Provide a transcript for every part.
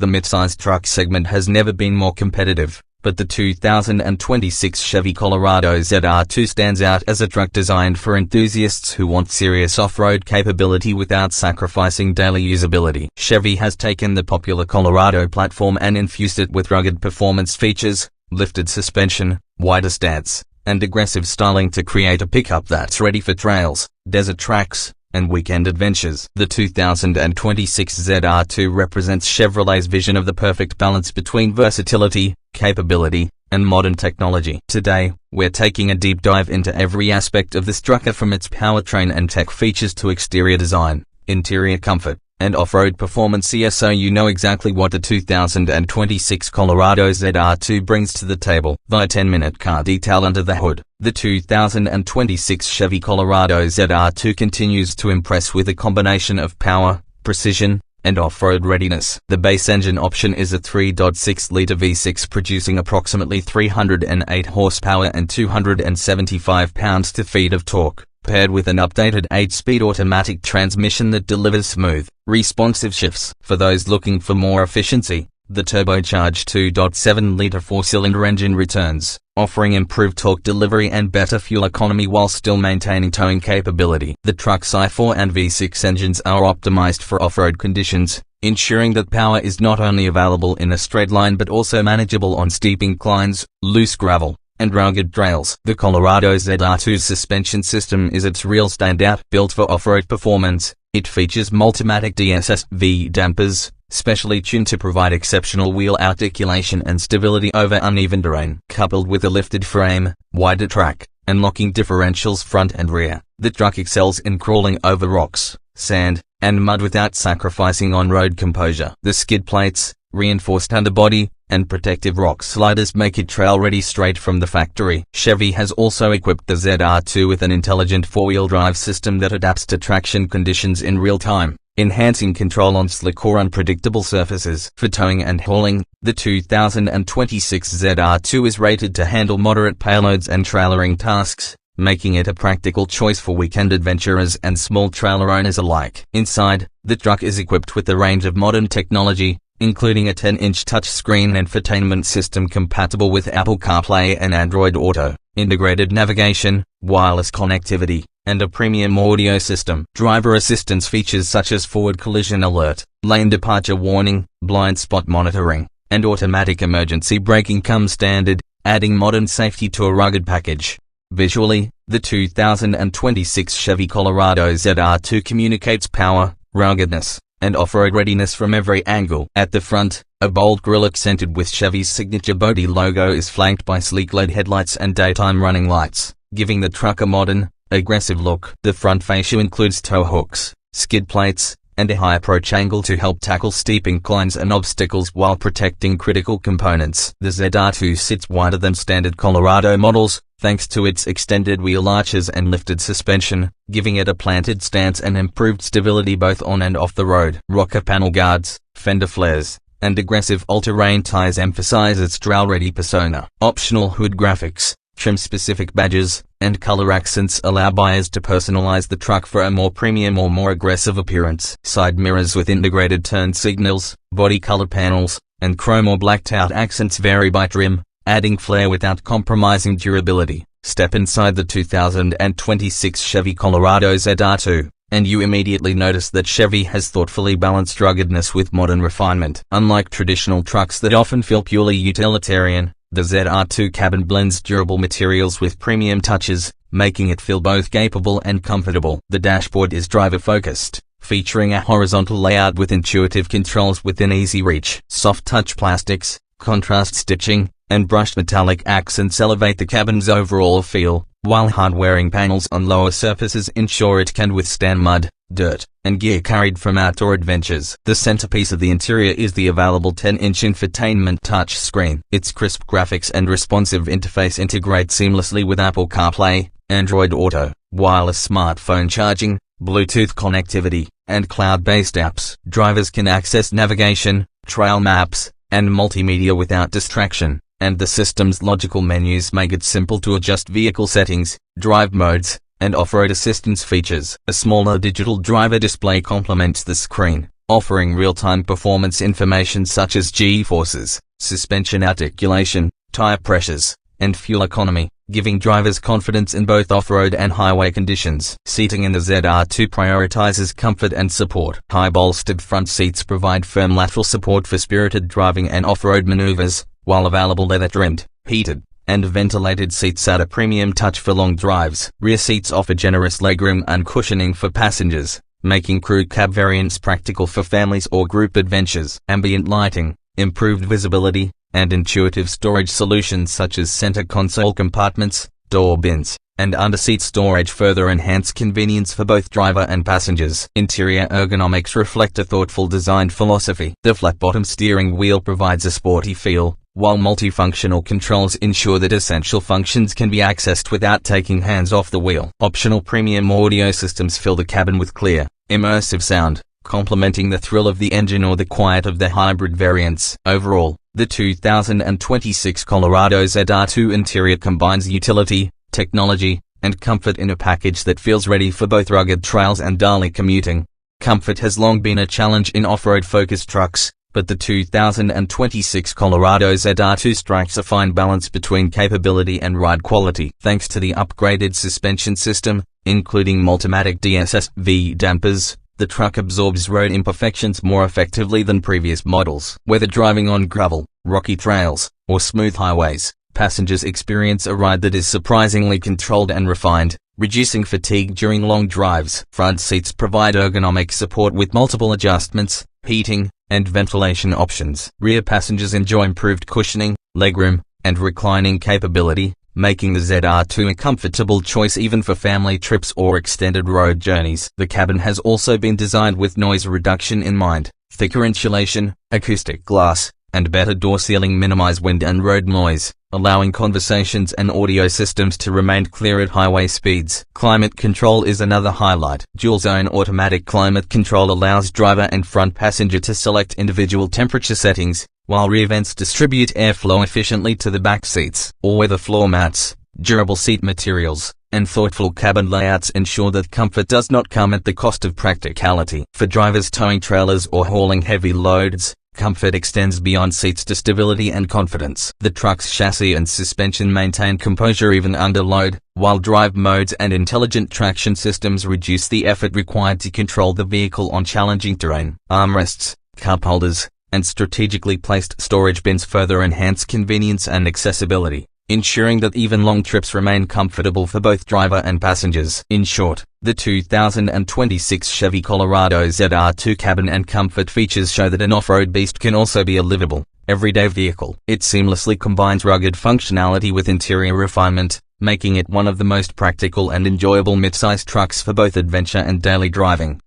The mid-sized truck segment has never been more competitive, but the 2026 Chevy Colorado ZR2 stands out as a truck designed for enthusiasts who want serious off-road capability without sacrificing daily usability. Chevy has taken the popular Colorado platform and infused it with rugged performance features, lifted suspension, wider stance, and aggressive styling to create a pickup that's ready for trails, desert tracks, and weekend adventures. The 2026 ZR2 represents Chevrolet's vision of the perfect balance between versatility, capability, and modern technology. Today, we're taking a deep dive into every aspect of this trucker, from its powertrain and tech features to exterior design, interior comfort, and off-road performance, so you know exactly what the 2026 Colorado ZR2 brings to the table. The 10-minute car detail under the hood. The 2026 Chevy Colorado ZR2 continues to impress with a combination of power, precision, and off-road readiness. The base engine option is a 3.6-liter V6 producing approximately 308 horsepower and 275 pounds-feet of torque, paired with an updated 8-speed automatic transmission that delivers smooth, responsive shifts. For those looking for more efficiency, the turbocharged 2.7-liter 4-cylinder engine returns, offering improved torque delivery and better fuel economy while still maintaining towing capability. The truck's i4 and V6 engines are optimized for off-road conditions, ensuring that power is not only available in a straight line but also manageable on steep inclines, loose gravel, and rugged trails. The Colorado ZR2's suspension system is its real standout. Built for off-road performance, it features Multimatic DSSV dampers, specially tuned to provide exceptional wheel articulation and stability over uneven terrain. Coupled with a lifted frame, wider track, and locking differentials front and rear, the truck excels in crawling over rocks, sand, and mud without sacrificing on-road composure. The skid plates, reinforced underbody, and protective rock sliders make it trail-ready straight from the factory. Chevy has also equipped the ZR2 with an intelligent four-wheel drive system that adapts to traction conditions in real time, enhancing control on slick or unpredictable surfaces. For towing and hauling, the 2026 ZR2 is rated to handle moderate payloads and trailering tasks, making it a practical choice for weekend adventurers and small trailer owners alike. Inside, the truck is equipped with a range of modern technology, including a 10-inch touchscreen infotainment system compatible with Apple CarPlay and Android Auto, integrated navigation, wireless connectivity, and a premium audio system. Driver assistance features such as forward collision alert, lane departure warning, blind spot monitoring, and automatic emergency braking come standard, adding modern safety to a rugged package. Visually, the 2026 Chevy Colorado ZR2 communicates power, ruggedness, and off-road readiness from every angle. At the front, a bold grille accented with Chevy's signature body logo is flanked by sleek LED headlights and daytime running lights, giving the truck a modern, aggressive look. The front fascia includes tow hooks, skid plates, and a high approach angle to help tackle steep inclines and obstacles while protecting critical components. The ZR2 sits wider than standard Colorado models, thanks to its extended wheel arches and lifted suspension, giving it a planted stance and improved stability both on and off the road. Rocker panel guards, fender flares, and aggressive all-terrain tires emphasize its trail-ready persona. Optional hood graphics, trim-specific badges, and color accents allow buyers to personalize the truck for a more premium or more aggressive appearance. Side mirrors with integrated turn signals, body color panels, and chrome or blacked-out accents vary by trim, adding flair without compromising durability. Step inside the 2026 Chevy Colorado ZR2, and you immediately notice that Chevy has thoughtfully balanced ruggedness with modern refinement. Unlike traditional trucks that often feel purely utilitarian, the ZR2 cabin blends durable materials with premium touches, making it feel both capable and comfortable. The dashboard is driver-focused, featuring a horizontal layout with intuitive controls within easy reach. Soft touch plastics, contrast stitching, and brushed metallic accents elevate the cabin's overall feel, while hard-wearing panels on lower surfaces ensure it can withstand mud, dirt, and gear carried from outdoor adventures. The centerpiece of the interior is the available 10-inch infotainment touchscreen. Its crisp graphics and responsive interface integrate seamlessly with Apple CarPlay, Android Auto, wireless smartphone charging, Bluetooth connectivity, and cloud-based apps. Drivers can access navigation, trail maps, and multimedia without distraction, and the system's logical menus make it simple to adjust vehicle settings, drive modes, and off-road assistance features. A smaller digital driver display complements the screen, offering real-time performance information such as G-forces, suspension articulation, tire pressures, and fuel economy, giving drivers confidence in both off-road and highway conditions. Seating in the ZR2 prioritizes comfort and support. High-bolstered front seats provide firm lateral support for spirited driving and off-road maneuvers, while available leather-trimmed, heated, and ventilated seats add a premium touch for long drives. Rear seats offer generous legroom and cushioning for passengers, making crew cab variants practical for families or group adventures. Ambient lighting, improved visibility, and intuitive storage solutions such as center console compartments, door bins, and under-seat storage further enhance convenience for both driver and passengers. Interior ergonomics reflect a thoughtful design philosophy. The flat-bottom steering wheel provides a sporty feel, while multifunctional controls ensure that essential functions can be accessed without taking hands off the wheel. Optional premium audio systems fill the cabin with clear, immersive sound, complementing the thrill of the engine or the quiet of the hybrid variants. Overall, the 2026 Colorado ZR2 interior combines utility, technology, and comfort in a package that feels ready for both rugged trails and daily commuting. Comfort has long been a challenge in off-road focused trucks, but the 2026 Colorado ZR2 strikes a fine balance between capability and ride quality. Thanks to the upgraded suspension system, including Multimatic DSS-V dampers, the truck absorbs road imperfections more effectively than previous models. Whether driving on gravel, rocky trails, or smooth highways, passengers experience a ride that is surprisingly controlled and refined, reducing fatigue during long drives. Front seats provide ergonomic support with multiple adjustments, heating, and ventilation options. Rear passengers enjoy improved cushioning, legroom, and reclining capability, making the ZR2 a comfortable choice even for family trips or extended road journeys. The cabin has also been designed with noise reduction in mind. Thicker insulation, acoustic glass, and better door sealing minimize wind and road noise, allowing conversations and audio systems to remain clear at highway speeds. Climate control is another highlight. Dual-zone automatic climate control allows driver and front passenger to select individual temperature settings, while rear vents distribute airflow efficiently to the back seats. All-weather floor mats, durable seat materials, and thoughtful cabin layouts ensure that comfort does not come at the cost of practicality. For drivers towing trailers or hauling heavy loads, comfort extends beyond seats to stability and confidence. The truck's chassis and suspension maintain composure even under load, while drive modes and intelligent traction systems reduce the effort required to control the vehicle on challenging terrain. Armrests, cup holders, and strategically placed storage bins further enhance convenience and accessibility, ensuring that even long trips remain comfortable for both driver and passengers. In short, the 2026 Chevy Colorado ZR2 cabin and comfort features show that an off-road beast can also be a livable, everyday vehicle. It seamlessly combines rugged functionality with interior refinement, making it one of the most practical and enjoyable midsize trucks for both adventure and daily driving.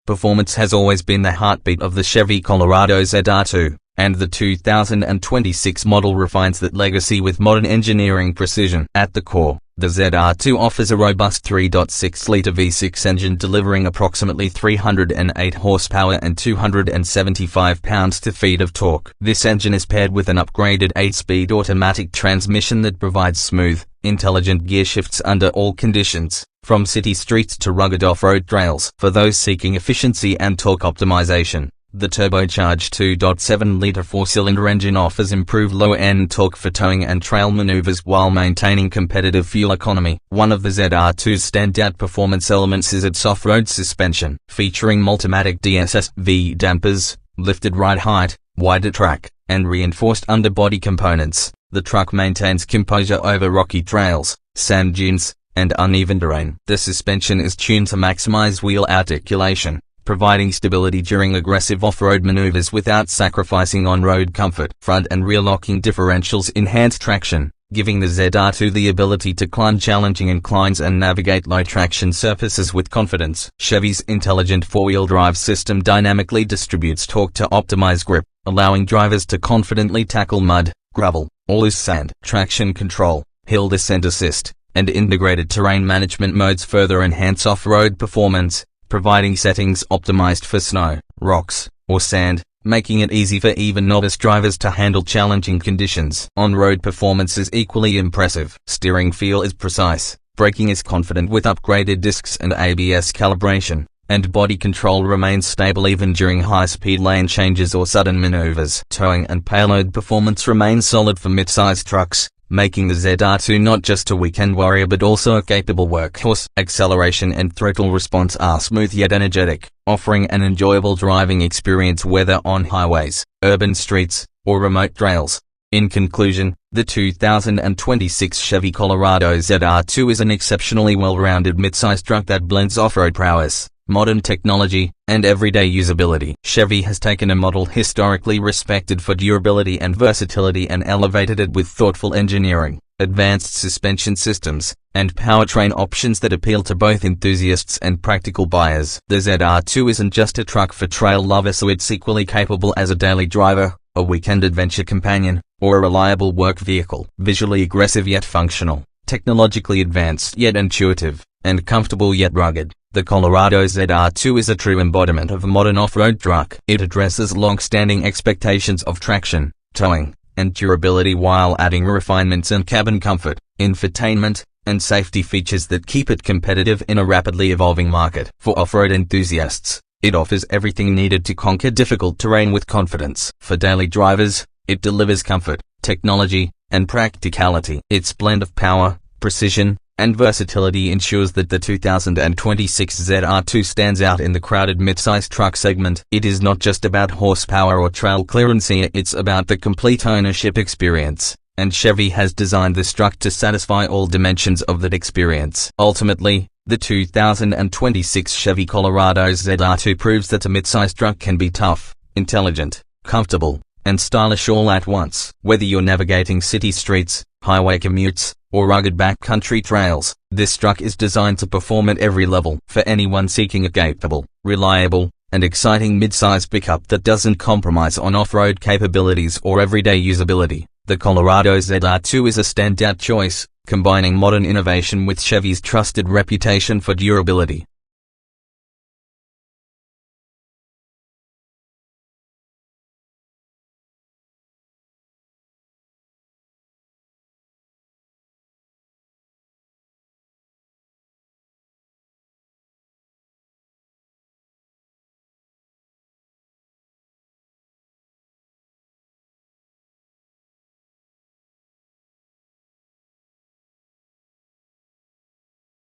Performance has always been the heartbeat of the Chevy Colorado ZR2, and the 2026 model refines that legacy with modern engineering precision. At the core, the ZR2 offers a robust 3.6-liter V6 engine delivering approximately 308 horsepower and 275 pounds-feet of torque. This engine is paired with an upgraded 8-speed automatic transmission that provides smooth, intelligent gear shifts under all conditions, from city streets to rugged off-road trails. For those seeking efficiency and torque optimization, the turbocharged 2.7-liter four-cylinder engine offers improved low-end torque for towing and trail maneuvers while maintaining competitive fuel economy. One of the ZR2's standout performance elements is its off-road suspension, featuring Multimatic DSS-V dampers, lifted ride height, wider track, and reinforced underbody components. The truck maintains composure over rocky trails, sand dunes, and uneven terrain. The suspension is tuned to maximize wheel articulation, providing stability during aggressive off-road maneuvers without sacrificing on-road comfort. Front and rear locking differentials enhance traction, giving the ZR2 the ability to climb challenging inclines and navigate low-traction surfaces with confidence. Chevy's intelligent four-wheel drive system dynamically distributes torque to optimize grip, allowing drivers to confidently tackle mud, gravel, or loose sand. Traction control, hill descent assist, and integrated terrain management modes further enhance off-road performance, providing settings optimized for snow, rocks, or sand, making it easy for even novice drivers to handle challenging conditions. On-road performance is equally impressive. Steering feel is precise, braking is confident with upgraded discs and ABS calibration, and body control remains stable even during high-speed lane changes or sudden maneuvers. Towing and payload performance remains solid for mid-size trucks, making the ZR2 not just a weekend warrior but also a capable workhorse. Acceleration and throttle response are smooth yet energetic, offering an enjoyable driving experience whether on highways, urban streets, or remote trails. In conclusion, the 2026 Chevy Colorado ZR2 is an exceptionally well-rounded midsize truck that blends off-road prowess, modern technology, and everyday usability. Chevy has taken a model historically respected for durability and versatility and elevated it with thoughtful engineering, advanced suspension systems, and powertrain options that appeal to both enthusiasts and practical buyers. The ZR2 isn't just a truck for trail lovers, so it's equally capable as a daily driver, a weekend adventure companion, or a reliable work vehicle. Visually aggressive yet functional, technologically advanced yet intuitive, and comfortable yet rugged, the Colorado ZR2 is a true embodiment of a modern off-road truck. It addresses long-standing expectations of traction, towing, and durability while adding refinements in cabin comfort, infotainment, and safety features that keep it competitive in a rapidly evolving market. For off-road enthusiasts, it offers everything needed to conquer difficult terrain with confidence. For daily drivers, it delivers comfort, technology, and practicality. Its blend of power, precision, and versatility ensures that the 2026 ZR2 stands out in the crowded midsize truck segment. It is not just about horsepower or trail clearance here, it's about the complete ownership experience, and Chevy has designed this truck to satisfy all dimensions of that experience. Ultimately, the 2026 Chevy Colorado ZR2 proves that a midsize truck can be tough, intelligent, comfortable, and stylish all at once. Whether you're navigating city streets, highway commutes, or rugged backcountry trails, this truck is designed to perform at every level. For anyone seeking a capable, reliable, and exciting midsize pickup that doesn't compromise on off-road capabilities or everyday usability, the Colorado ZR2 is a standout choice, combining modern innovation with Chevy's trusted reputation for durability.